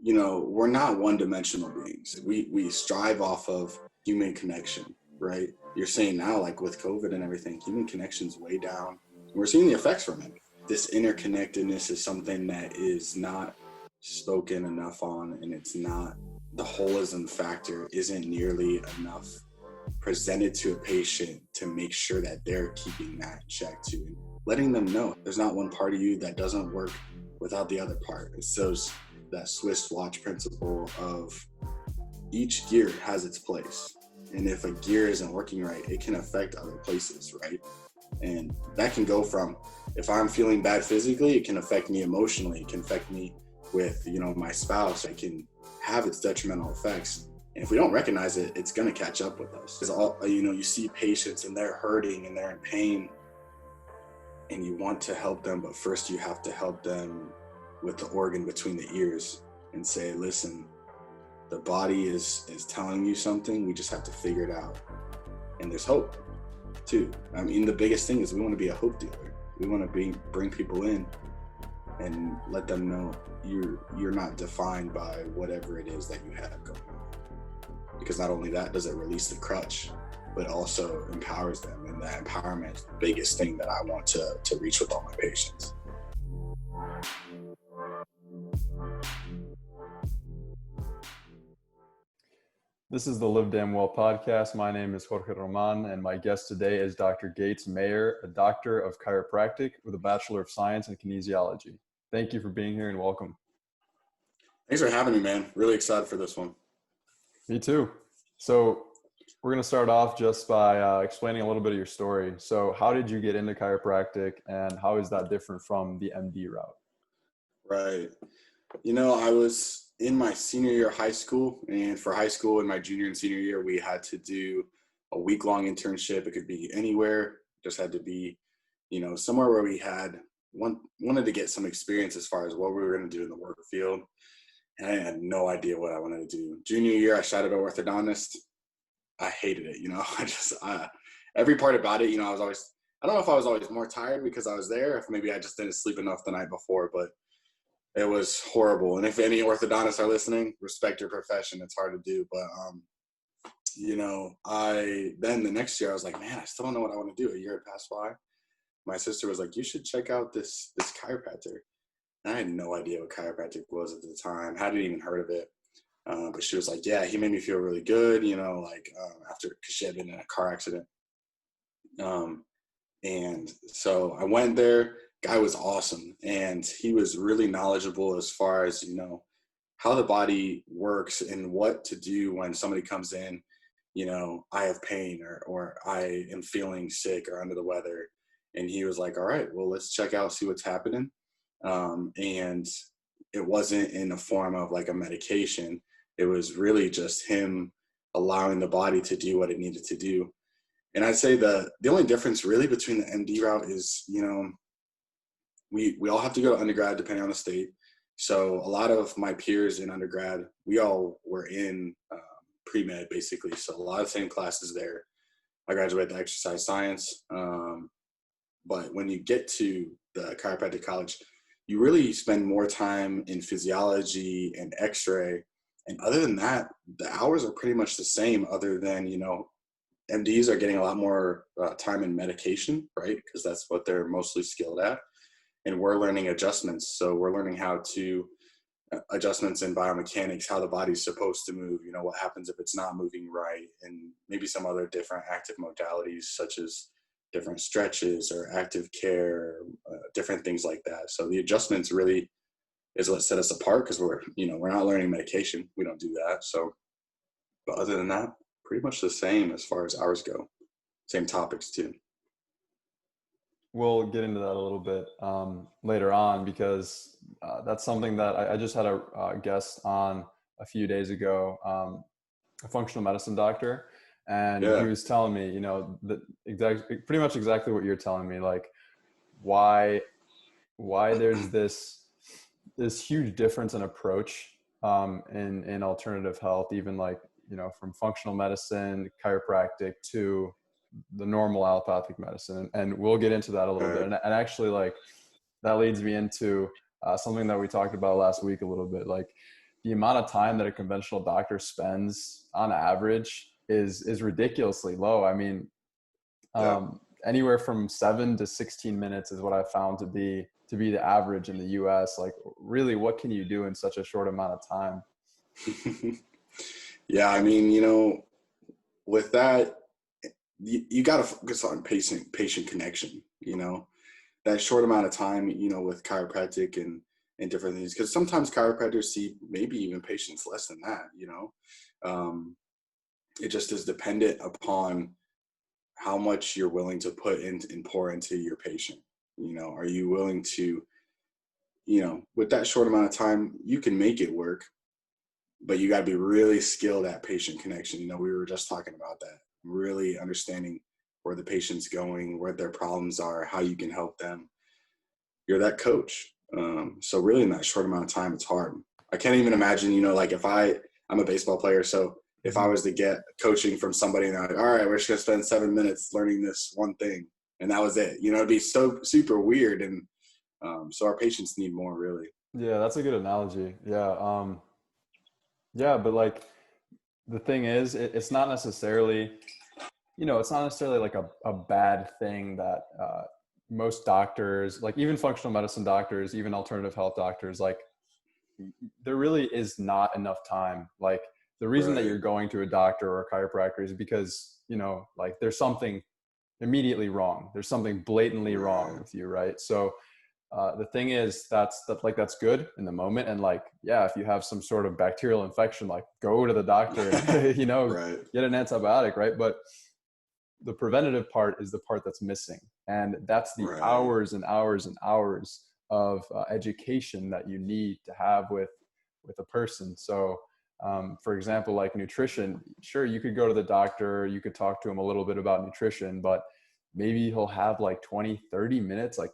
we're not one-dimensional beings. We strive off of human connection, right? You're saying now, like with COVID and everything, human connection's way down. We're seeing the effects from it. This interconnectedness is something that is not spoken enough on, and it's not, the holism factor isn't nearly enough presented to a patient to make sure that they're keeping that in check too, and letting them know there's not one part of you that doesn't work without the other part. It's that Swiss watch principle of each gear has its place, and if a gear isn't working right, it can affect other places, right? And that can go from, if I'm feeling bad physically, it can affect me emotionally, it can affect me with my spouse. It can have its detrimental effects, and if we don't recognize it, it's going to catch up with us. Because you see patients and they're hurting and they're in pain, and you want to help them, but first you have to help them with the organ between the ears and say, listen, the body is telling you something, we just have to figure it out. And there's hope too. I mean, the biggest thing is we want to be a hope dealer. We want to bring people in and let them know you're not defined by whatever it is that you have going on. Because not only that does it release the crutch, but also empowers them. And that empowerment is the biggest thing that I want to reach with all my patients. This is the Live Damn Well podcast. My name is Jorge Roman, and my guest today is Dr. Gates Maier, a Doctor of Chiropractic with a Bachelor of Science in Kinesiology. Thank you for being here and welcome. Thanks for having me, man. Really excited for this one. Me too. So we're going to start off just by explaining a little bit of your story. So how did you get into chiropractic, and how is that different from the MD route? Right. I was in my senior year of high school, and for high school in my junior and senior year, we had to do a week-long internship. It could be anywhere, just had to be, somewhere where we wanted to get some experience as far as what we were going to do in the work field. And I had no idea what I wanted to do. Junior year, I shadowed an orthodontist. I hated it. Every part about it, I don't know if I was always more tired because I was there, if maybe I just didn't sleep enough the night before, but it was horrible. And if any orthodontists are listening, respect your profession. It's hard to do. But, then the next year I was like, man, I still don't know what I want to do. A year had passed by. My sister was like, you should check out this chiropractor. And I had no idea what chiropractic was at the time. Hadn't even heard of it. But she was like, yeah, he made me feel really good, after, because she had been in a car accident. And so I went there. Guy was awesome, and he was really knowledgeable as far as how the body works and what to do when somebody comes in, I have pain or I am feeling sick or under the weather. And he was like, all right, well, let's check out, see what's happening. And it wasn't in the form of like a medication. It was really just him allowing the body to do what it needed to do. And I'd say the only difference really between the MD route is, we all have to go to undergrad depending on the state. So a lot of my peers in undergrad, we all were in pre-med basically. So a lot of the same classes there. I graduated exercise science. But when you get to the chiropractic college, you really spend more time in physiology and x-ray. And other than that, the hours are pretty much the same, other than, MDs are getting a lot more time in medication, right? Because that's what they're mostly skilled at. And we're learning adjustments. So we're learning how to adjustments in biomechanics, how the body's supposed to move, what happens if it's not moving right, and maybe some other different active modalities such as different stretches or active care, different things like that. So the adjustments really is what set us apart, because we're not learning medication. We don't do that. So, but other than that, pretty much the same as far as hours go. Same topics too. We'll get into that a little bit later on, because that's something that I just had a guest on a few days ago, a functional medicine doctor, and he was telling me, pretty much exactly what you're telling me, like why there's this huge difference in approach in alternative health, even like from functional medicine, chiropractic to the normal allopathic medicine. And we'll get into that a little bit. And actually, like, that leads me into something that we talked about last week a little bit. Like, the amount of time that a conventional doctor spends on average is ridiculously low. I mean, anywhere from 7 to 16 minutes is what I found to be the average in the US. Like, really, what can you do in such a short amount of time? Yeah, I mean, you know, with that, you got to focus on patient connection, you know, that short amount of time, you know, with chiropractic and different things, because sometimes chiropractors see maybe even patients less than that, you know. It just is dependent upon how much you're willing to put in and pour into your patient. You know, are you willing to, you know, with that short amount of time, you can make it work, but you got to be really skilled at patient connection. You know, we were just talking about that, really understanding where the patient's going, where their problems are, how you can help them. You're that coach. So really in that short amount of time, it's hard. I can't even imagine, you know, like if I'm a baseball player. So if I was to get coaching from somebody and they're like, all right, we're just going to spend 7 minutes learning this one thing, and that was it, you know, it'd be so super weird. And so our patients need more, really. Yeah, that's a good analogy. Yeah. Yeah, but like the thing is, it's not necessarily, you know, it's not necessarily like a bad thing that most doctors, like even functional medicine doctors, even alternative health doctors, like there really is not enough time. Like the reason that Right. you're going to a doctor or a chiropractor is because, you know, like there's something immediately wrong. There's something blatantly wrong with you, right? So the thing is, that's good in the moment. And like, yeah, if you have some sort of bacterial infection, like go to the doctor and, you know, Right. get an antibiotic, right? But the preventative part is the part that's missing. And that's the Right. hours and hours and hours of education that you need to have with a person. So, for example, like nutrition, sure, you could go to the doctor, you could talk to him a little bit about nutrition, but maybe he'll have like 20, 30 minutes, like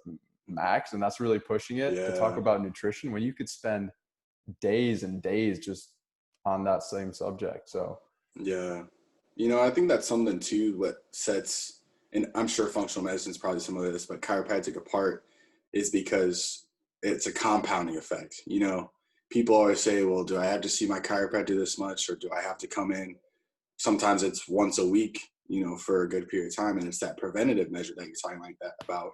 max. And that's really pushing it to talk Yeah. about nutrition when you could spend days and days just on that same subject. So, Yeah. You know, I think that's something too, what sets, and I'm sure functional medicine is probably some of this, but chiropractic apart is because it's a compounding effect. You know, people always say, well, do I have to see my chiropractor this much, or do I have to come in? Sometimes it's once a week, you know, for a good period of time. And it's that preventative measure that you're talking like that about.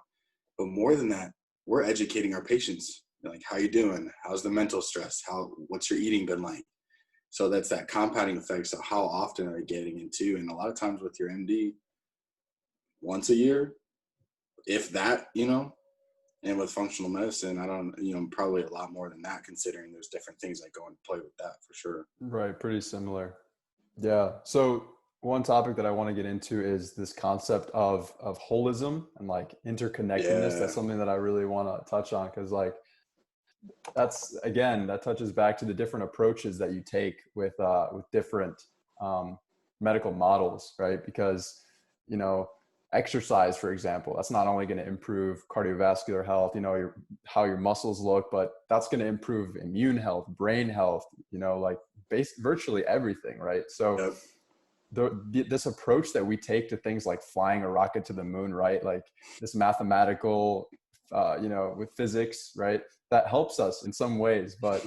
But more than that, we're educating our patients. Like, how you doing? How's the mental stress? What's your eating been like? So that's that compounding effect. So how often are you getting into? And a lot of times with your MD, once a year, if that, you know, and with functional medicine, I don't, you know, probably a lot more than that, considering there's different things that go into play with that for sure. right, pretty similar. Yeah. So one topic that I want to get into is this concept of holism and like interconnectedness. That's Yeah. something that I really want to touch on because like that's again that touches back to the different approaches that you take with different medical models, right? Because you know exercise, for example, that's not only going to improve cardiovascular health, you know, how your muscles look, but that's going to improve immune health, brain health, you know, like virtually everything, right? So Yep. this approach that we take to things like flying a rocket to the moon, right? Like this mathematical, you know, with physics, right? That helps us in some ways, but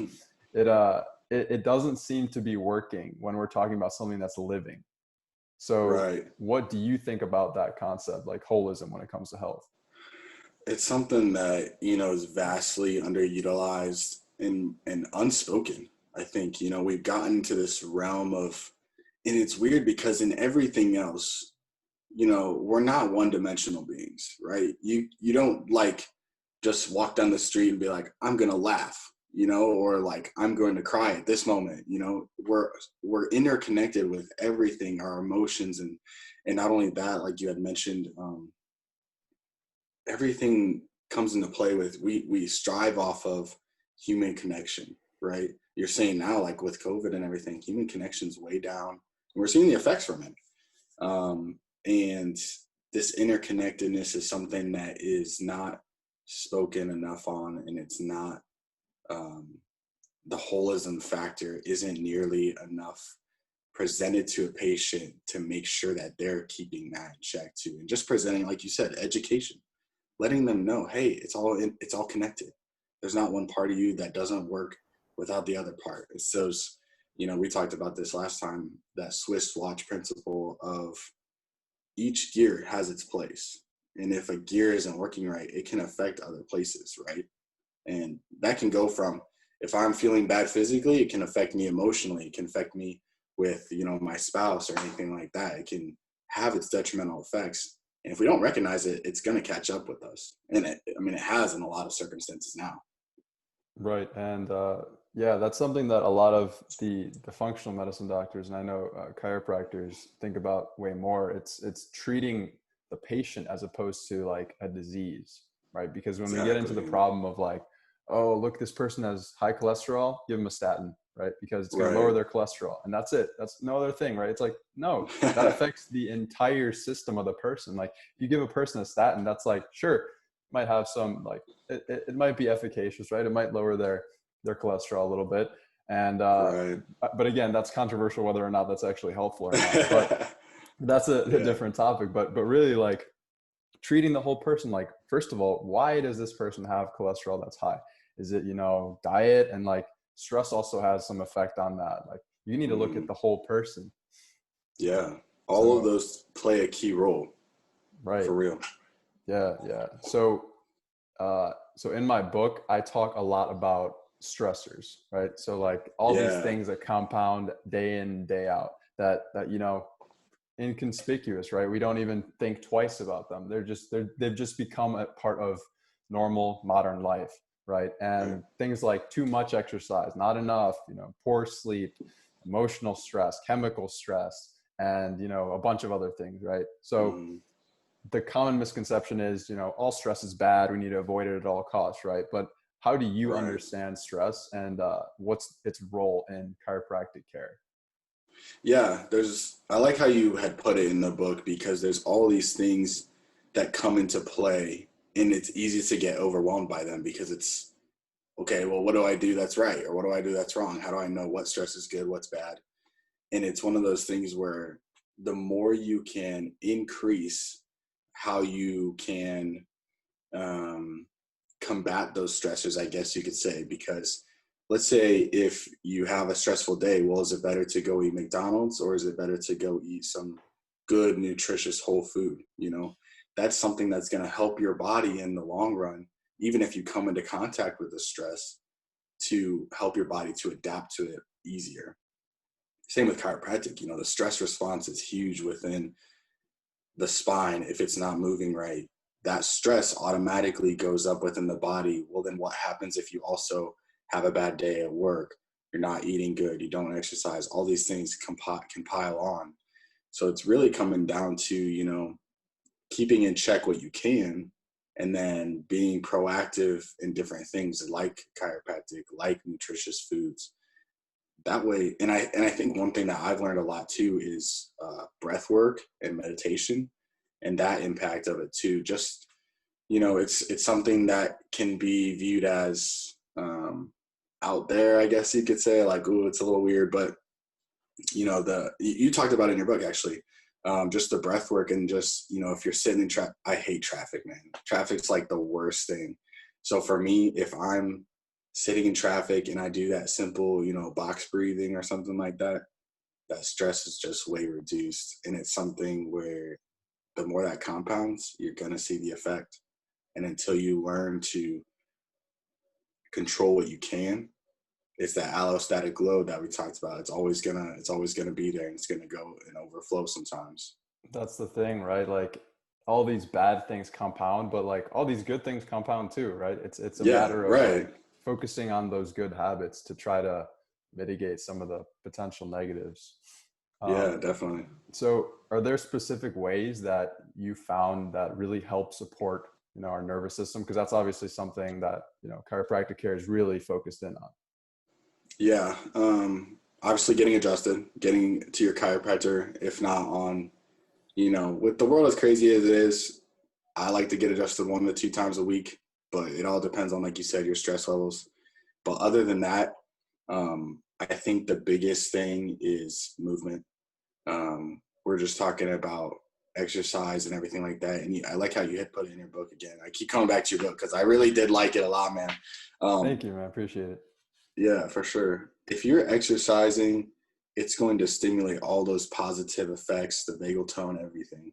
it doesn't seem to be working when we're talking about something that's living. So Right. what do you think about that concept, like holism, when it comes to health? It's something that, you know, is vastly underutilized and unspoken. I think, you know, we've gotten to this realm of, and it's weird because in everything else, you know, we're not one-dimensional beings, right? You don't like just walk down the street and be like, I'm gonna laugh, you know, or like I'm going to cry at this moment. You know, we're interconnected with everything, our emotions, and not only that, like you had mentioned, everything comes into play with, we strive off of human connection, right? You're saying now, like with COVID and everything, human connection's way down, and we're seeing the effects from it. And this interconnectedness is something that is not spoken enough on, and it's not, the holism factor isn't nearly enough presented to a patient to make sure that they're keeping that in check too. And just presenting, like you said, education, letting them know, hey, it's all connected. There's not one part of you that doesn't work without the other part. It's those, we talked about this last time, that Swiss watch principle of each gear has its place. And if a gear isn't working right, it can affect other places, right? And that can go from, if I'm feeling bad physically, it can affect me emotionally. It can affect me with, my spouse or anything like that. It can have its detrimental effects. And if we don't recognize it, it's going to catch up with us. And it has in a lot of circumstances now. Right. And yeah, that's something that a lot of the functional medicine doctors, and I know chiropractors, think about way more. It's treating the patient as opposed to like a disease, right? Because when we get into the problem of like, oh, look, this person has high cholesterol, give them a statin, right? Because it's going to lower their cholesterol, and that's it. That's no other thing, right? It's like, no, that affects the entire system of the person. Like, you give a person a statin, that's like, sure, might have some, like, it might be efficacious, right? It might lower their cholesterol a little bit. And, but again, that's controversial whether or not that's actually helpful or not, but that's a different topic. But really, like, treating the whole person, like, first of all, why does this person have cholesterol that's high? Is it, diet? And like, stress also has some effect on that. Like, you need to look at the whole person. Yeah. All of those play a key role. Right. For real. Yeah. Yeah. So in my book, I talk a lot about stressors, right? So like all these things that compound day in, day out, that inconspicuous, right? We don't even think twice about them. They've just become a part of normal modern life, right? And things like too much exercise, not enough, poor sleep, emotional stress, chemical stress, and a bunch of other things, right? So the common misconception is, all stress is bad, we need to avoid it at all costs, right? But how do you understand stress, and what's its role in chiropractic care? Yeah, I like how you had put it in the book, because there's all these things that come into play, and it's easy to get overwhelmed by them, because it's, okay, well, what do I do that's right? Or what do I do that's wrong? How do I know what stress is good, what's bad? And it's one of those things where the more you can increase how you can combat those stressors, I guess you could say, because let's say if you have a stressful day, well, is it better to go eat McDonald's, or is it better to go eat some good, nutritious, whole food? That's something that's going to help your body in the long run, even if you come into contact with the stress, to help your body to adapt to it easier. Same with chiropractic. The stress response is huge within the spine. If it's not moving right, that stress automatically goes up within the body. Well, then what happens if you also have a bad day at work? You're not eating good, you don't exercise, all these things can pile on. So it's really coming down to, keeping in check what you can, and then being proactive in different things like chiropractic, like nutritious foods. That way, and I think one thing that I've learned a lot too is breath work and meditation, and that impact of it too. Just, it's something that can be viewed as out there, I guess you could say, like, ooh, it's a little weird, but you talked about it in your book, actually, just the breath work, and just, if you're sitting in traffic. I hate traffic, man. Traffic's like the worst thing. So for me, if I'm sitting in traffic and I do that simple, box breathing or something like that, that stress is just way reduced. And it's something where the more that compounds, you're going to see the effect. And until you learn to control what you can, it's that allostatic load that we talked about. It's always gonna be there, and it's gonna go and overflow sometimes. That's the thing, right? Like, all these bad things compound, but like all these good things compound too, right? It's a matter of like focusing on those good habits to try to mitigate some of the potential negatives. Yeah, definitely. So are there specific ways that you found that really help support, our nervous system? Because that's obviously something that, chiropractic care is really focused in on. Yeah. Obviously getting adjusted, getting to your chiropractor, if not on, with the world as crazy as it is, I like to get adjusted 1 to 2 times a week, but it all depends on, like you said, your stress levels. But other than that, I think the biggest thing is movement. We're just talking about exercise and everything like that. And I like how you had put it in your book again. I keep coming back to your book because I really did like it a lot, man. Thank you, man. I appreciate it. Yeah, for sure. If you're exercising, it's going to stimulate all those positive effects, the vagal tone, everything.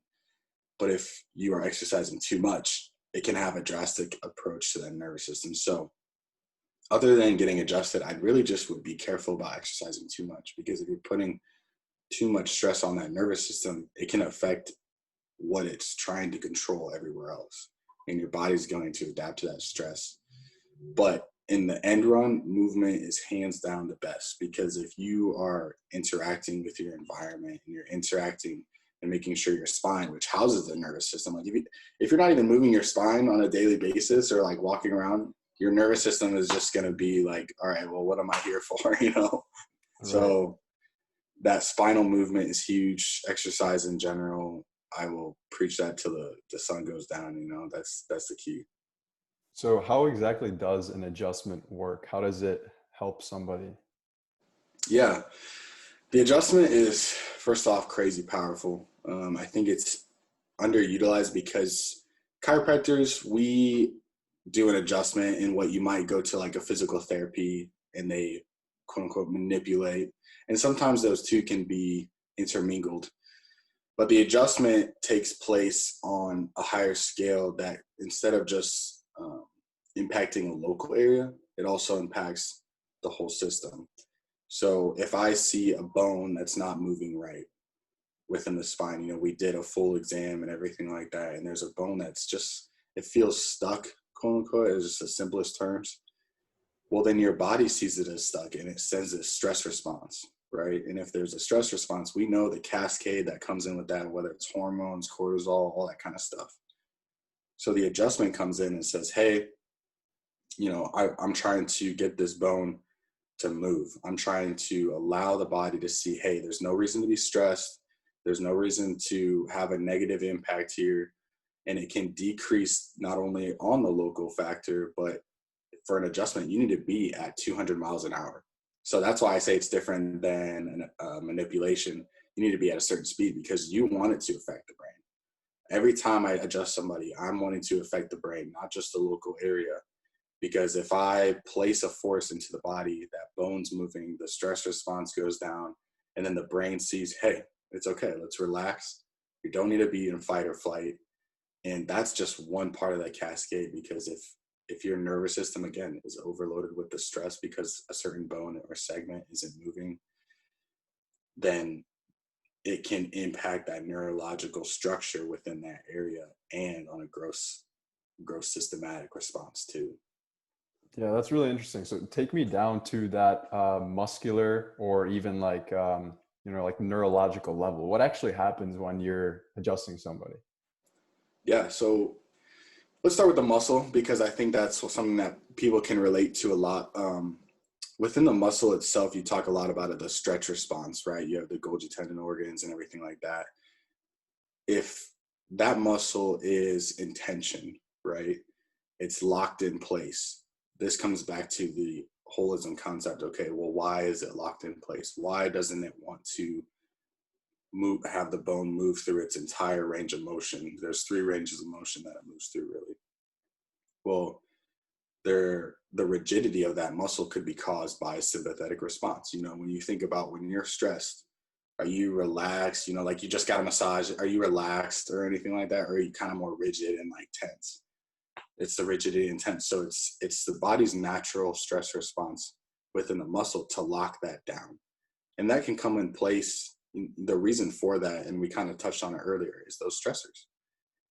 But if you are exercising too much, it can have a drastic approach to that nervous system. So other than getting adjusted, I really just would be careful about exercising too much, because if you're putting too much stress on that nervous system, it can affect what it's trying to control everywhere else. And your body's going to adapt to that stress. But in the end run, movement is hands down the best, because if you are interacting with your environment and you're interacting and making sure your spine, which houses the nervous system, like if you're not even moving your spine on a daily basis or like walking around, your nervous system is just going to be like, all right, well, what am I here for? Right. So that spinal movement is huge. Exercise in general, I will preach that till the sun goes down. That's the key. So how exactly does an adjustment work? How does it help somebody? Yeah, the adjustment is, first off, crazy powerful. I think it's underutilized because chiropractors, we do an adjustment in what you might go to like a physical therapy, and they quote unquote manipulate. And sometimes those two can be intermingled. But the adjustment takes place on a higher scale, that instead of just impacting a local area, it also impacts the whole system. So if I see a bone that's not moving right within the spine, we did a full exam and everything like that, and there's a bone that's just, it feels stuck, quote unquote, is just the simplest terms. Well, then your body sees it as stuck and it sends a stress response, right? And if there's a stress response, we know the cascade that comes in with that, whether it's hormones, cortisol, all that kind of stuff. So the adjustment comes in and says, hey, I'm trying to get this bone to move. I'm trying to allow the body to see, hey, there's no reason to be stressed. There's no reason to have a negative impact here. And it can decrease not only on the local factor, but for an adjustment, you need to be at 200 miles an hour. So that's why I say it's different than manipulation. You need to be at a certain speed because you want it to affect the brain. Every time I adjust somebody, I'm wanting to affect the brain, not just the local area. Because if I place a force into the body, that bone's moving, the stress response goes down, and then the brain sees, hey, it's okay, let's relax. We don't need to be in fight or flight. And that's just one part of that cascade, because if your nervous system, again, is overloaded with the stress because a certain bone or segment isn't moving, then it can impact that neurological structure within that area and on a gross systematic response too. Yeah, that's really interesting. So take me down to that muscular or even like, like neurological level. What actually happens when you're adjusting somebody? Yeah, so let's start with the muscle, because I think that's something that people can relate to a lot. Within the muscle itself, you talk a lot about it, the stretch response, right? You have the Golgi tendon organs and everything like that. If that muscle is in tension, right, it's locked in place. This comes back to the holism concept. Okay, well, why is it locked in place? Why doesn't it want to have the bone move through its entire range of motion? There's 3 ranges of motion that it moves through, really. Well, the rigidity of that muscle could be caused by a sympathetic response. When you think about when you're stressed, are you relaxed? Like you just got a massage. Are you relaxed or anything like that? Or are you kind of more rigid and like tense? It's the rigidity and tense. So it's the body's natural stress response within the muscle to lock that down. And that can come in place. The reason for that, and we kind of touched on it earlier, is those stressors.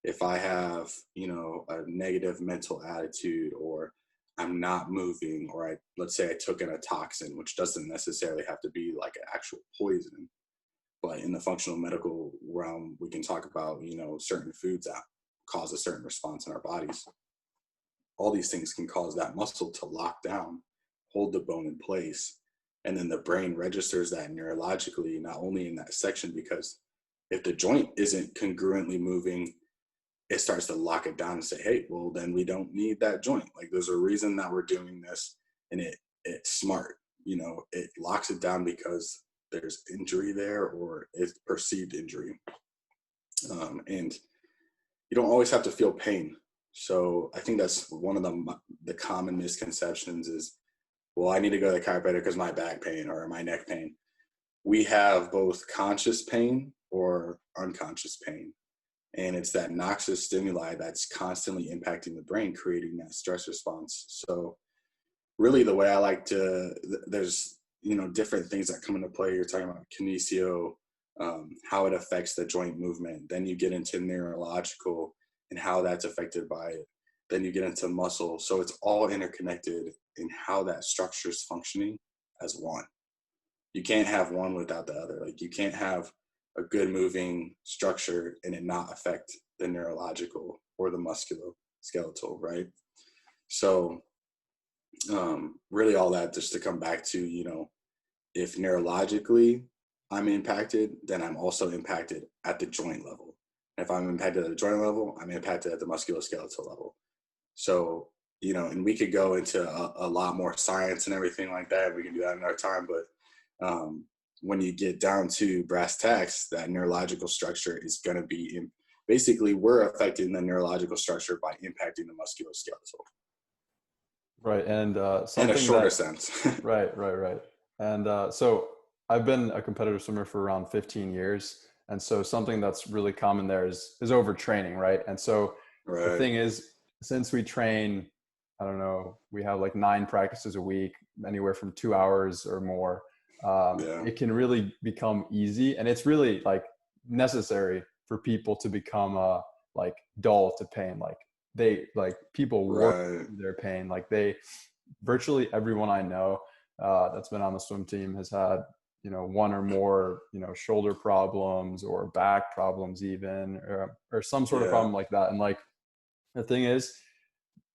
If I have, a negative mental attitude, or I'm not moving, or let's say I took in a toxin, which doesn't necessarily have to be like an actual poison, but in the functional medical realm, we can talk about, certain foods that cause a certain response in our bodies. All these things can cause that muscle to lock down, hold the bone in place. And then the brain registers that neurologically, not only in that section, because if the joint isn't congruently moving, it starts to lock it down and say, hey, well, then we don't need that joint. Like there's a reason that we're doing this, and it's smart. It locks it down because there's injury there, or it's perceived injury. And you don't always have to feel pain. So I think that's one of the common misconceptions is well, I need to go to the chiropractor because my back pain or my neck pain. We have both conscious pain or unconscious pain. And it's that noxious stimuli that's constantly impacting the brain, creating that stress response. So really the way I like to, there's, different things that come into play. You're talking about kinesio, how it affects the joint movement. Then you get into neurological and how that's affected by it. Then you get into muscle. So it's all interconnected in how that structure is functioning as one. You can't have one without the other. Like you can't have a good moving structure and it not affect the neurological or the musculoskeletal, right? So really all that just to come back to, if neurologically I'm impacted, then I'm also impacted at the joint level. And if I'm impacted at the joint level, I'm impacted at the musculoskeletal level. So, and we could go into a lot more science and everything like that. We can do that in our time. But when you get down to brass tacks, that neurological structure is going to be basically we're affecting the neurological structure by impacting the musculoskeletal. Right. And in a shorter sense. Right. And so I've been a competitive swimmer for around 15 years. And so something that's really common there is overtraining, right? And so the thing is, since we train, I don't know, we have like 9 practices a week, anywhere from 2 hours or more. It can really become easy, and it's really like necessary for people to become like dull to pain. Like people work through their pain. Like virtually everyone I know that's been on the swim team has had, one or more, shoulder problems or back problems even, or some sort of problem like that. And like, the thing is,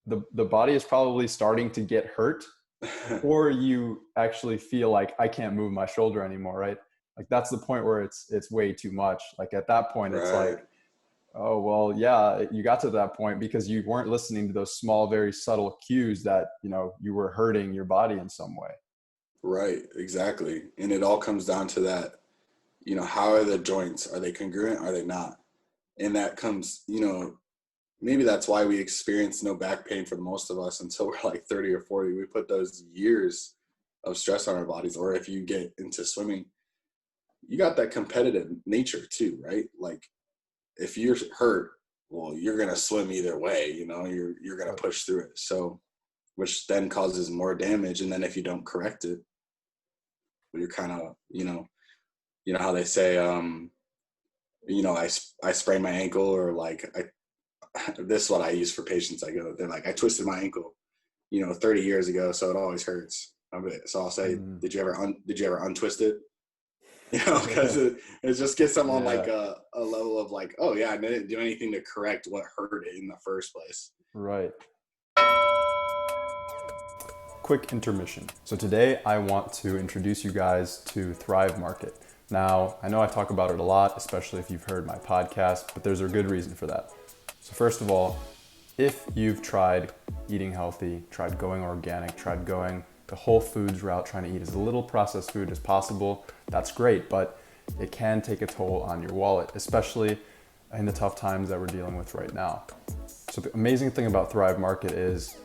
the body is probably starting to get hurt before you actually feel like I can't move my shoulder anymore, right? Like that's the point where it's way too much. Like at that point, it's like, oh, well, yeah, you got to that point because you weren't listening to those small, very subtle cues that, you were hurting your body in some way. Right, exactly. And it all comes down to that, how are the joints? Are they congruent? Are they not? And that comes, maybe that's why we experience no back pain for most of us until we're like 30 or 40. We put those years of stress on our bodies. Or if you get into swimming, you got that competitive nature too, right? Like if you're hurt, well, you're going to swim either way, you're going to push through it. So, which then causes more damage. And then if you don't correct it, well, you're kind of, how they say, I sprained my ankle, or like this is what I use for patients. They're like, I twisted my ankle, 30 years ago, so it always hurts. So I'll say, did you ever untwist it? Because it just gets them on like a level of like, oh yeah, I didn't do anything to correct what hurt it in the first place. Right. Quick intermission. So today I want to introduce you guys to Thrive Market. Now, I know I talk about it a lot, especially if you've heard my podcast, but there's a good reason for that. So first of all, if you've tried eating healthy, tried going organic, tried going the whole foods route, trying to eat as little processed food as possible, that's great, but it can take a toll on your wallet, especially in the tough times that we're dealing with right now. So the amazing thing about Thrive Market is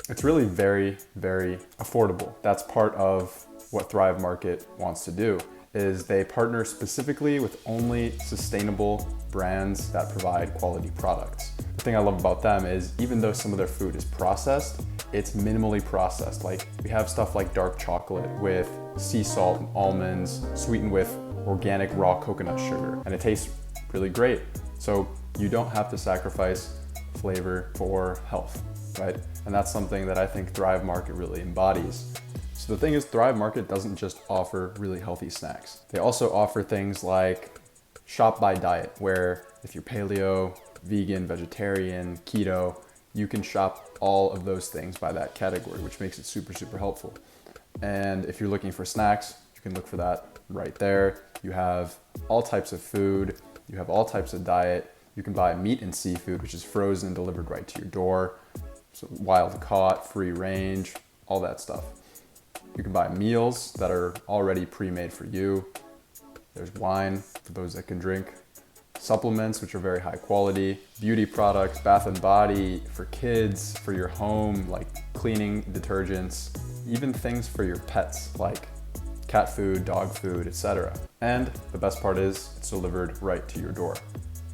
it's really very, very affordable. That's part of what Thrive Market wants to do, is they partner specifically with only sustainable brands that provide quality products. The thing I love about them is even though some of their food is processed, it's minimally processed. Like we have stuff like dark chocolate with sea salt and almonds, sweetened with organic raw coconut sugar, and it tastes really great. So you don't have to sacrifice flavor for health, right? And that's something that I think Thrive Market really embodies. So the thing is, Thrive Market doesn't just offer really healthy snacks. They also offer things like Shop by Diet, where if you're paleo, vegan, vegetarian, keto, you can shop all of those things by that category, which makes it super, super helpful. And if you're looking for snacks, you can look for that right there. You have all types of food, you have all types of diet. You can buy meat and seafood, which is frozen and delivered right to your door. So wild caught, free range, all that stuff. You can buy meals that are already pre-made for you. There's wine for those that can drink. Supplements, which are very high quality. Beauty products, bath and body for kids, for your home, like cleaning detergents. even things for your pets like cat food, dog food, etc. And the best part is it's delivered right to your door.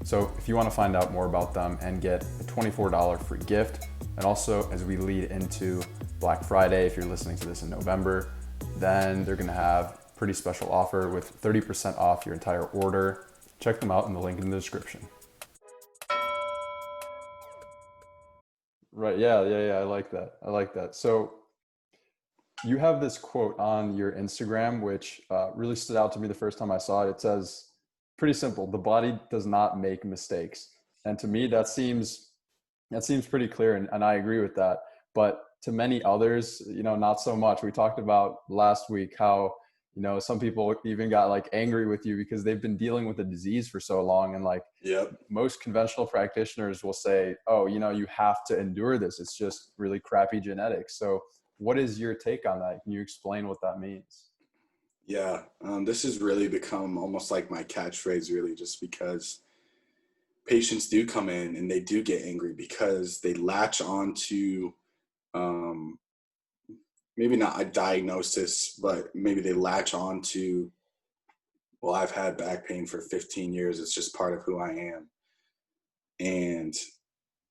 So if you want to find out more about them and get a $24 free gift, and also as we lead into Black Friday, if you're listening to this in November, then they're going to have a pretty special offer with 30% off your entire order. Check them out in the link in the description. Right, yeah, I like that. So you have this quote on your Instagram, which really stood out to me the first time I saw it. It says, pretty simple, the body does not make mistakes. And to me, that seems pretty clear, and I agree with that. But to many others, not so much. We talked about last week how, some people even got like angry with you because they've been dealing with a disease for so long. And like, yep. Most conventional practitioners will say, oh, you have to endure this. It's just really crappy genetics. So what is your take on that? Can you explain what that means? Yeah, this has really become almost like my catchphrase, really, just because patients do come in and they do get angry because they latch on to maybe not a diagnosis, but maybe they latch on to, well, I've had back pain for 15 years. It's just part of who I am. And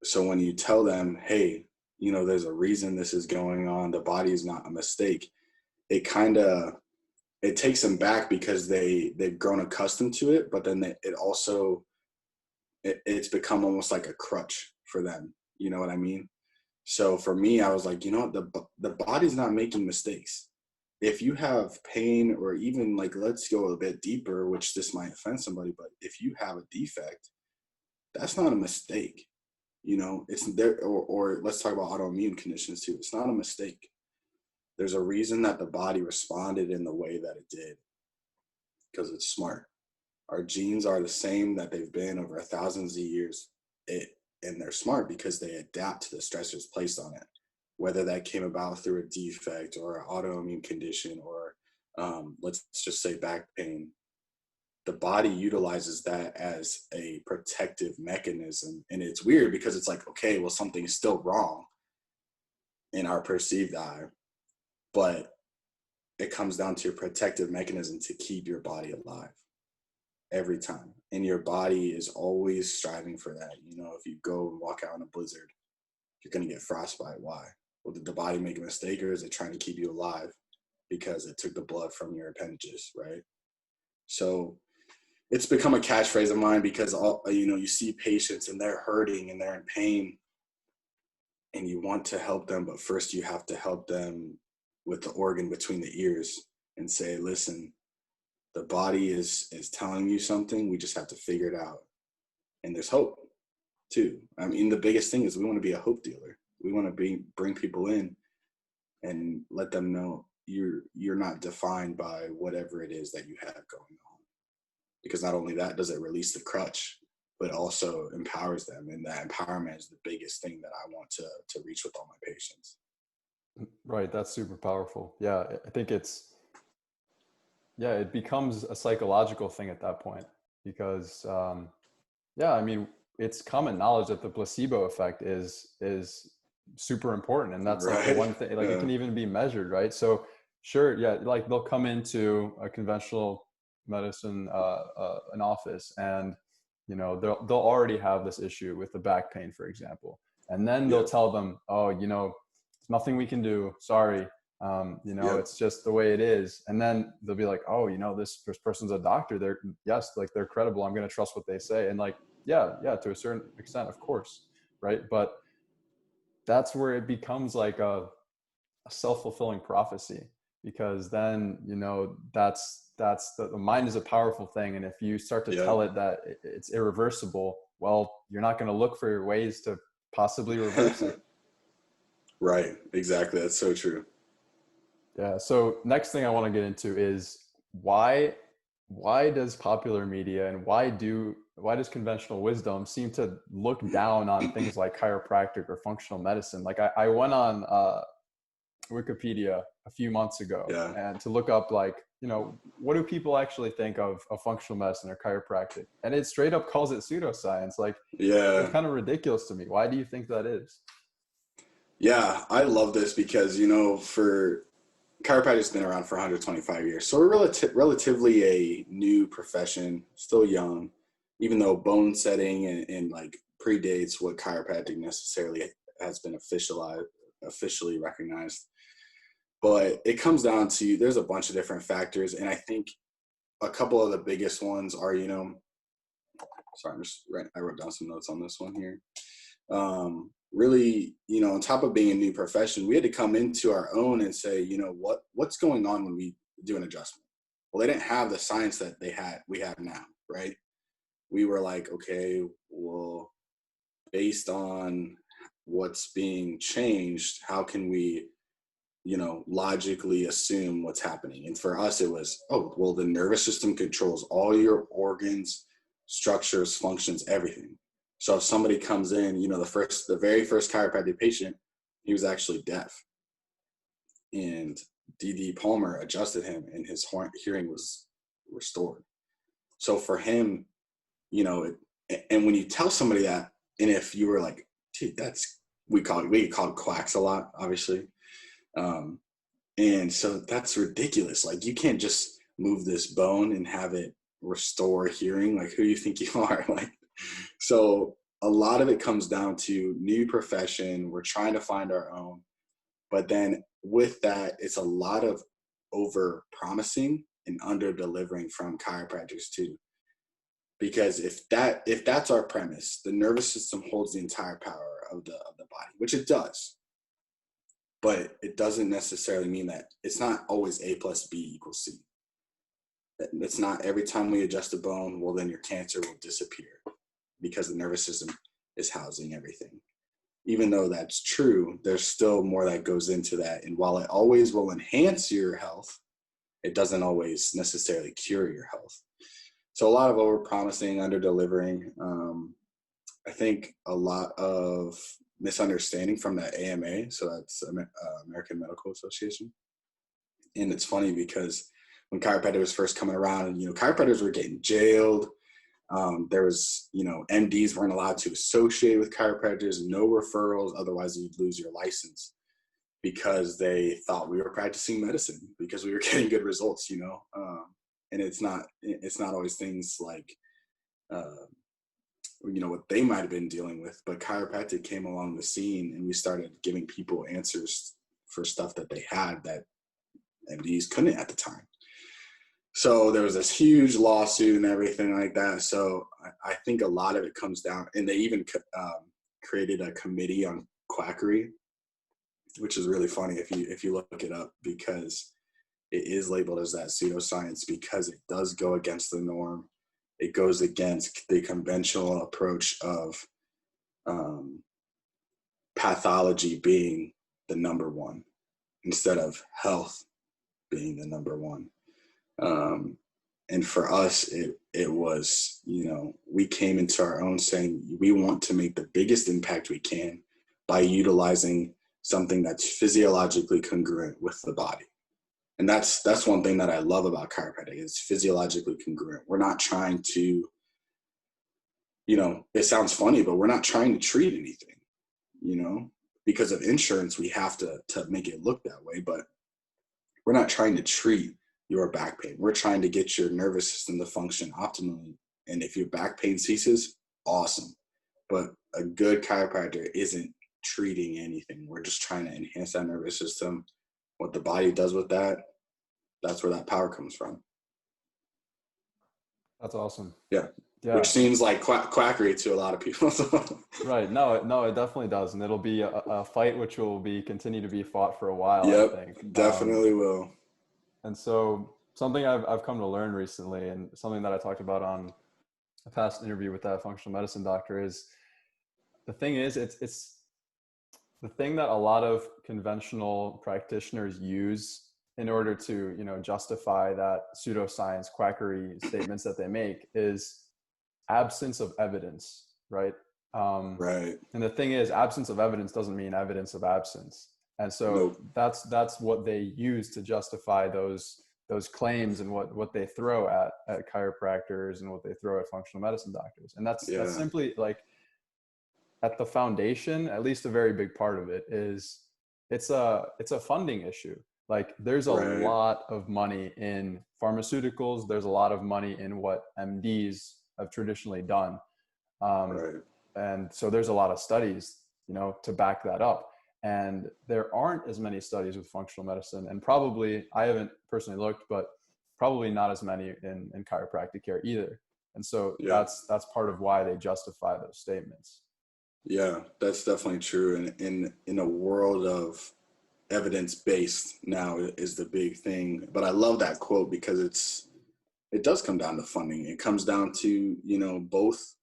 so when you tell them, hey, there's a reason this is going on, the body is not a mistake, it takes them back because they've grown accustomed to it, but then it's become almost like a crutch for them. You know what I mean? So for me, I was like, the body's not making mistakes. If you have pain, or even like, let's go a bit deeper, which this might offend somebody, but if you have a defect, that's not a mistake. It's there, or let's talk about autoimmune conditions too. It's not a mistake. There's a reason that the body responded in the way that it did, because it's smart. Our genes are the same that they've been over thousands of years. And they're smart because they adapt to the stressors placed on it, whether that came about through a defect or an autoimmune condition, or let's just say back pain. The body utilizes that as a protective mechanism. And it's weird because it's like, okay, well, something's still wrong in our perceived eye, but it comes down to a protective mechanism to keep your body alive every time. And your body is always striving for that. If you go and walk out in a blizzard, you're going to get frostbite. Why? Well, did the body make a mistake, or is it trying to keep you alive because it took the blood from your appendages, right? So it's become a catchphrase of mine because you see patients and they're hurting and they're in pain and you want to help them, but first you have to help them with the organ between the ears and say, listen, the body is telling you something. We just have to figure it out. And there's hope too. I mean, the biggest thing is we want to be a hope dealer. We want to bring people in and let them know you're not defined by whatever it is that you have going on. Because not only that does it release the crutch, but also empowers them. And that empowerment is the biggest thing that I want to reach with all my patients. Right. That's super powerful. Yeah. I think it becomes a psychological thing at that point because, I mean, it's common knowledge that the placebo effect is super important. And that's like the one thing, like it can even be measured, right? So sure. Yeah. Like they'll come into a conventional medicine, an office, and, they'll already have this issue with the back pain, for example. And then they'll tell them, oh, there's nothing we can do. Sorry. It's just the way it is. And then they'll be like, oh, this person's a doctor. They're credible. I'm going to trust what they say. And like, yeah, to a certain extent, of course. Right. But that's where it becomes like a self-fulfilling prophecy, because then, that's the mind is a powerful thing. And if you start to tell it that it's irreversible, well, you're not going to look for ways to possibly reverse it. Right. Exactly. That's so true. Yeah. So next thing I want to get into is why does popular media and why does conventional wisdom seem to look down on things like chiropractic or functional medicine? Like I went on Wikipedia a few months ago and to look up like, what do people actually think of functional medicine or chiropractic? And it straight up calls it pseudoscience. Like, it's kind of ridiculous to me. Why do you think that is? Yeah, I love this because, for chiropractic's been around for 125 years. So we're relatively a new profession, still young, even though bone setting and like predates what chiropractic necessarily has been officially recognized. But it comes down to, there's a bunch of different factors. And I think a couple of the biggest ones are, sorry, I wrote down some notes on this one here. Really, on top of being a new profession, we had to come into our own and say, what's going on when we do an adjustment? Well, they didn't have the science that we have now, right? We were like, okay, well, based on what's being changed, how can we, logically assume what's happening? And for us, it was, oh, well, the nervous system controls all your organs, structures, functions, everything. So if somebody comes in, the very first chiropractic patient, he was actually deaf. And D.D. Palmer adjusted him and his hearing was restored. So for him, and when you tell somebody that, and if you were like, dude, we call it quacks a lot, obviously. And so that's ridiculous. Like, you can't just move this bone and have it restore hearing. Like, who do you think you are? Like, so a lot of it comes down to new profession. We're trying to find our own, but then with that, it's a lot of over promising and under delivering from chiropractors too. Because if that's our premise, the nervous system holds the entire power of the body, which it does. But it doesn't necessarily mean that it's not always A plus B equals C. It's not every time we adjust a bone, well, then your cancer will disappear because the nervous system is housing everything. Even though that's true, there's still more that goes into that. And while it always will enhance your health, it doesn't always necessarily cure your health. So a lot of over-promising, under-delivering. I think a lot of misunderstanding from the AMA, so that's American Medical Association. And it's funny because when chiropractic was first coming around, chiropractors were getting jailed. There was, MDs weren't allowed to associate with chiropractors, no referrals, otherwise you'd lose your license, because they thought we were practicing medicine because we were getting good results, and it's not always things like, what they might have been dealing with, but chiropractic came along the scene and we started giving people answers for stuff that they had that MDs couldn't at the time. So there was this huge lawsuit and everything like that. So I think a lot of it comes down, and they even created a committee on quackery, which is really funny if you look it up, because it is labeled as that pseudoscience because it does go against the norm. It goes against the conventional approach of pathology being the number one instead of health being the number one. And for us, it was, we came into our own saying we want to make the biggest impact we can by utilizing something that's physiologically congruent with the body. And that's one thing that I love about chiropractic, is physiologically congruent. We're not trying to, it sounds funny, but we're not trying to treat anything, because of insurance, we have to make it look that way, but we're not trying to treat your back pain. We're trying to get your nervous system to function optimally. And if your back pain ceases, awesome. But a good chiropractor isn't treating anything. We're just trying to enhance that nervous system. What the body does with that, that's where that power comes from. That's awesome. Yeah. Which seems like quackery to a lot of people. Right. No, it definitely does. And it'll be a fight which will continue to be fought for a while, yep, I think. Definitely will. And so something I've come to learn recently, and something that I talked about on a past interview with that functional medicine doctor, is the thing is, it's the thing that a lot of conventional practitioners use in order to, justify that pseudoscience quackery statements that they make, is absence of evidence, right? Right. And the thing is, absence of evidence doesn't mean evidence of absence. And so that's what they use to justify those claims and what they throw at chiropractors and what they throw at functional medicine doctors. And that's simply, like, at the foundation, at least a very big part of it is it's a funding issue. Like there's a Right. lot of money in pharmaceuticals. There's a lot of money in what MDs have traditionally done. Um, Right. and so there's a lot of studies, to back that up. And there aren't as many studies with functional medicine, and probably, I haven't personally looked, but probably not as many in chiropractic care either. And so Yeah. that's part of why they justify those statements. Yeah, that's definitely true. And in a world of evidence-based now is the big thing. But I love that quote because it does come down to funding. It comes down to, both,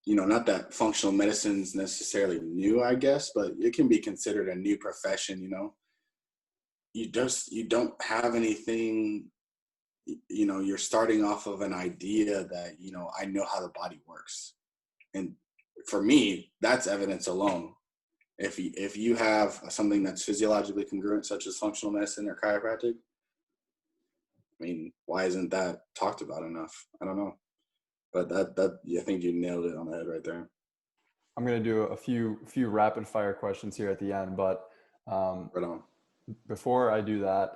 not that functional medicine's necessarily new, I guess, but it can be considered a new profession. You don't have anything, you're starting off of an idea that, I know how the body works. And for me, that's evidence alone. If you have something that's physiologically congruent, such as functional medicine or chiropractic, I mean, why isn't that talked about enough? I don't know, but I think you nailed it on the head right there. I'm going to do a few rapid fire questions here at the end, but Right on. before I do that,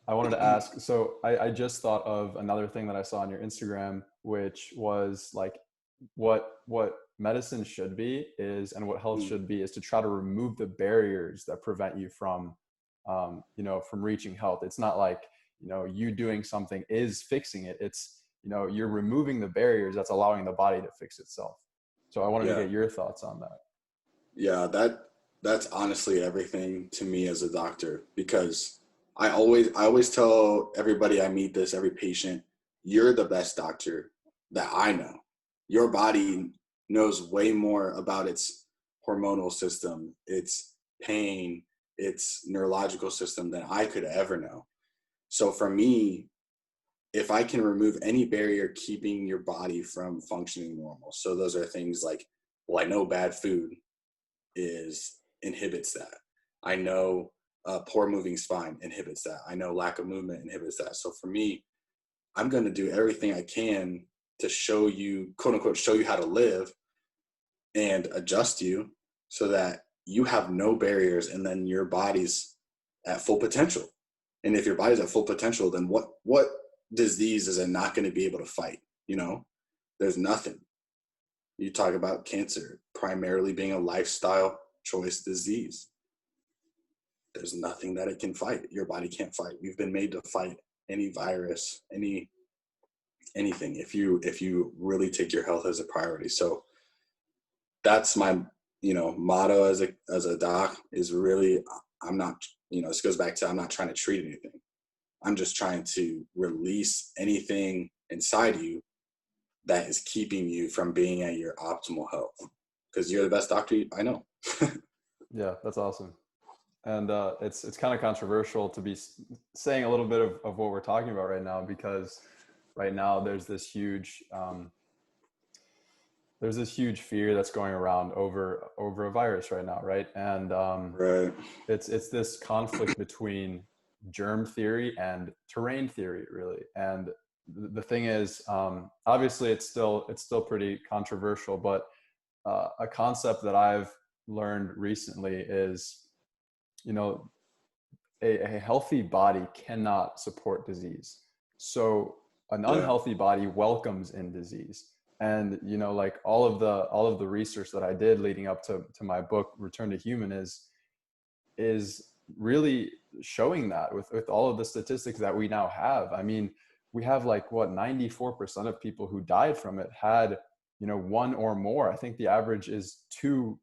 I wanted to ask, so I just thought of another thing that I saw on your Instagram, which was like what medicine should be is, and what health should be, is to try to remove the barriers that prevent you from, from reaching health. It's not like, you doing something is fixing it. It's, you're removing the barriers that's allowing the body to fix itself. So I wanted to Yeah, get your thoughts on that. yeah, that's honestly everything to me as a doctor, because I always tell everybody I meet, this every patient, you're the best doctor that I know. Your body knows way more about its hormonal system, its pain, its neurological system than I could ever know. So for me, if I can remove any barrier keeping your body from functioning normal, so those are things like, well, I know bad food is inhibits that. I know poor moving spine inhibits that. I know lack of movement inhibits that. So for me, I'm going to do everything I can to show you, quote unquote, show you how to live and adjust you so that you have no barriers, and then your body's at full potential. And if your body's at full potential, then what disease is it not going to be able to fight? There's nothing. You talk about cancer primarily being a lifestyle choice disease. There's nothing that it can fight. Your body can't fight. We've been made to fight any virus, anything, if you really take your health as a priority. So that's my motto as a doc, is really, I'm not, this goes back to, I'm not trying to treat anything. I'm just trying to release anything inside you that is keeping you from being at your optimal health, because you're the best doctor I know. Yeah, that's awesome. And it's kind of controversial to be saying a little bit of what we're talking about right now, because right now there's this huge fear that's going around over a virus right now, right? And Right. it's this conflict between germ theory and terrain theory, really. And the thing is, obviously it's still pretty controversial, but a concept that I've learned recently is, a healthy body cannot support disease. So an Yeah. unhealthy body welcomes in disease. And, like all of the research that I did leading up to my book, Return to Human, is really showing that with all of the statistics that we now have. I mean, we have like 94% of people who died from it had, one or more. I think the average is 2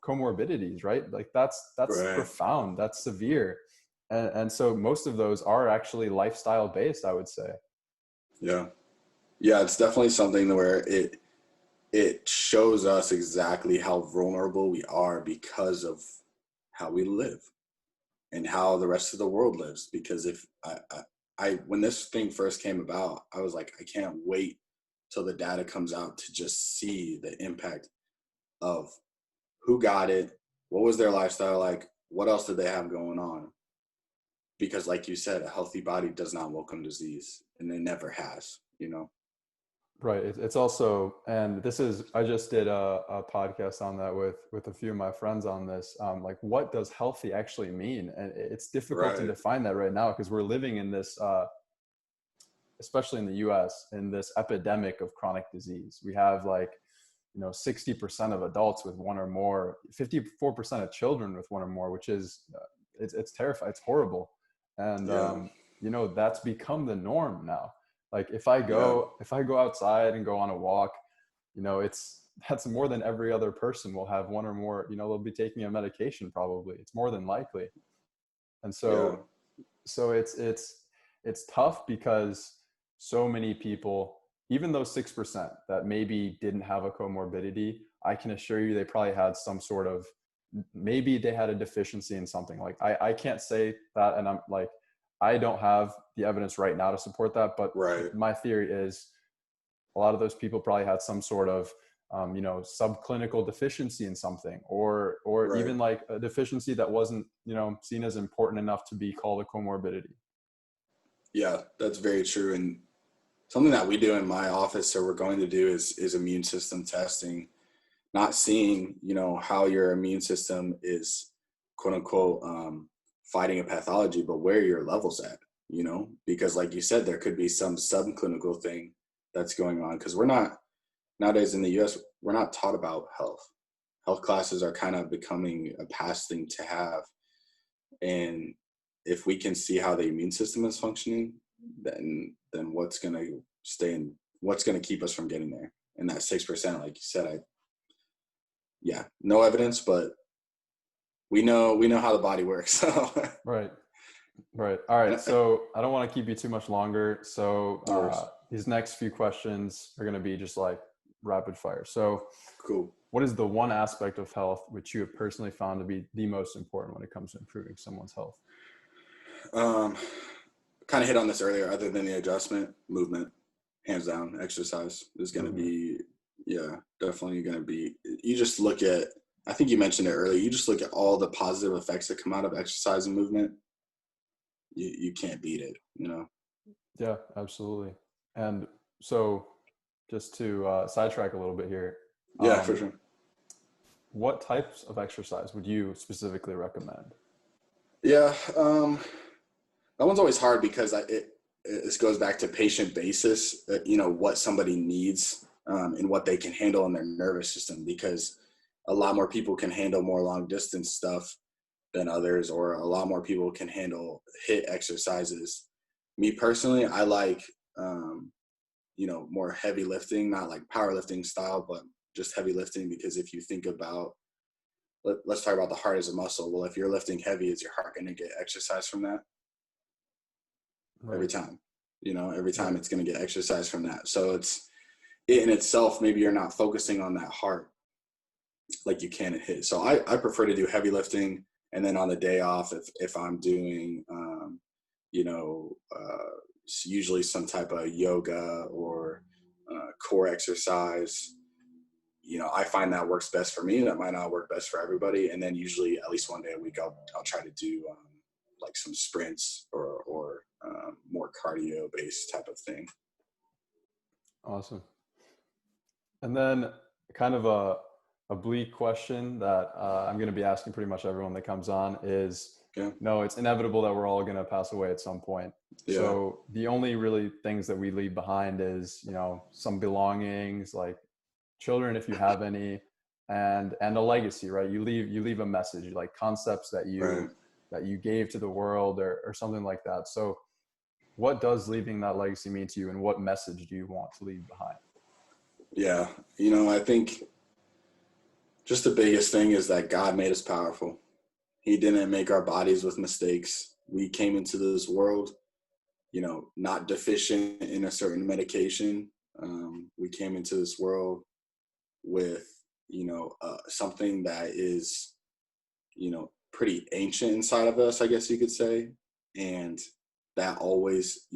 comorbidities, right? Like that's Right. profound, that's severe. And so most of those are actually lifestyle based, I would say. Yeah. Yeah, it's definitely something where it shows us exactly how vulnerable we are because of how we live and how the rest of the world lives. Because if I when this thing first came about, I was like, I can't wait till the data comes out to just see the impact of who got it, what was their lifestyle like, what else did they have going on. Because like you said, a healthy body does not welcome disease, and it never has. Right. It's also, and this is, I just did a podcast on that with a few of my friends on this. Like, what does healthy actually mean? And it's difficult to Right. define that right now because we're living in this, especially in the US, in this epidemic of chronic disease. We have like, 60% of adults with one or more, 54% of children with one or more, which is, it's terrifying. It's horrible. And, Yeah. that's become the norm now. Like Yeah. if I go outside and go on a walk, that's more than every other person will have one or more, they'll be taking a medication probably. It's more than likely. And Yeah. so it's tough because so many people, even those 6% that maybe didn't have a comorbidity, I can assure you they probably had some sort of, maybe they had a deficiency in something. Like I can't say that, and I'm like, I don't have the evidence right now to support that, but Right. my theory is a lot of those people probably had some sort of subclinical deficiency in something, or Right. even like a deficiency that wasn't seen as important enough to be called a comorbidity. Yeah, that's very true. And something that we do in my office, or we're going to do, is immune system testing. Not seeing, how your immune system is, quote unquote, fighting a pathology, but where your levels at, because like you said, there could be some subclinical thing that's going on. Because we're not, nowadays in the US, we're not taught about health. Health classes are kind of becoming a past thing to have. And if we can see how the immune system is functioning, then what's going to stay in, what's going to keep us from getting there. And that 6%, like you said, no evidence, but we know how the body works. So Right. All right. and, So I don't want to keep you too much longer. So no worries. these next few questions are going to be just like rapid fire. So Cool. what is the one aspect of health which you have personally found to be the most important when it comes to improving someone's health? Um, Kind of hit on this earlier. Other than the adjustment, movement, hands down, exercise is going to Mm-hmm. be, yeah, definitely going to be. You just look at. I think you mentioned it earlier. You just look at all the positive effects that come out of exercise and movement. You can't beat it. Yeah, absolutely. And so just to sidetrack a little bit here, Yeah, for sure. what types of exercise would you specifically recommend? Yeah, that one's always hard because this goes back to patient basis. What somebody needs and what they can handle in their nervous system. Because a lot more people can handle more long distance stuff than others, or a lot more people can handle HIIT exercises. Me personally, I like more heavy lifting, not like powerlifting style, but just heavy lifting. Because if you think about, let's talk about the heart as a muscle. Well, if you're lifting heavy, is your heart going to get exercise from that? Every Right. time. Every time Right. it's going to get exercise from that. So it in itself, maybe you're not focusing on that heart like you can at HIIT. So I prefer to do heavy lifting, and then on the day off, if I'm doing usually some type of yoga or core exercise. I find that works best for me. That might not work best for everybody. And then usually at least one day a week, I'll try to do like some sprints or more cardio based type of thing. Awesome. And then kind of a bleak question that I'm going to be asking pretty much everyone that comes on is, Yeah. no, it's inevitable that we're all going to pass away at some point. Yeah. So the only really things that we leave behind is, some belongings, like children, if you have any, and a legacy, right? You leave a message, like concepts that Right. you gave to the world or something like that. So what does leaving that legacy mean to you, and what message do you want to leave behind? Yeah. I think just the biggest thing is that God made us powerful. He didn't make our bodies with mistakes. We came into this world, not deficient in a certain medication. We came into this world with, something that is, pretty ancient inside of us, I guess you could say. And that always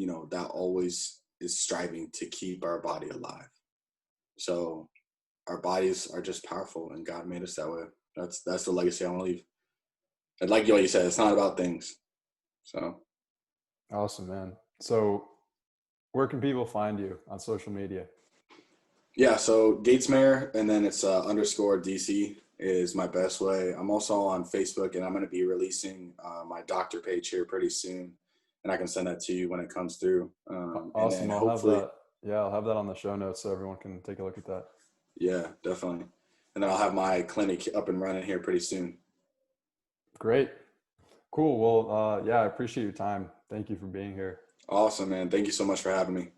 is striving to keep our body alive. So our bodies are just powerful, and God made us that way. That's the legacy I want to leave. And like what you said, it's not about things. So Awesome, man. So where can people find you on social media? Yeah, so Gates Mayer, and then it's underscore DC is my best way. I'm also on Facebook, and I'm going to be releasing my doctor page here pretty soon, and I can send that to you when it comes through. And then Awesome. I'll have hopefully, that. Yeah, I'll have that on the show notes so everyone can take a look at that. yeah, definitely. And then I'll have my clinic up and running here pretty soon. Great. Cool. Well, yeah, I appreciate your time. Thank you for being here. Awesome, man. Thank you so much for having me.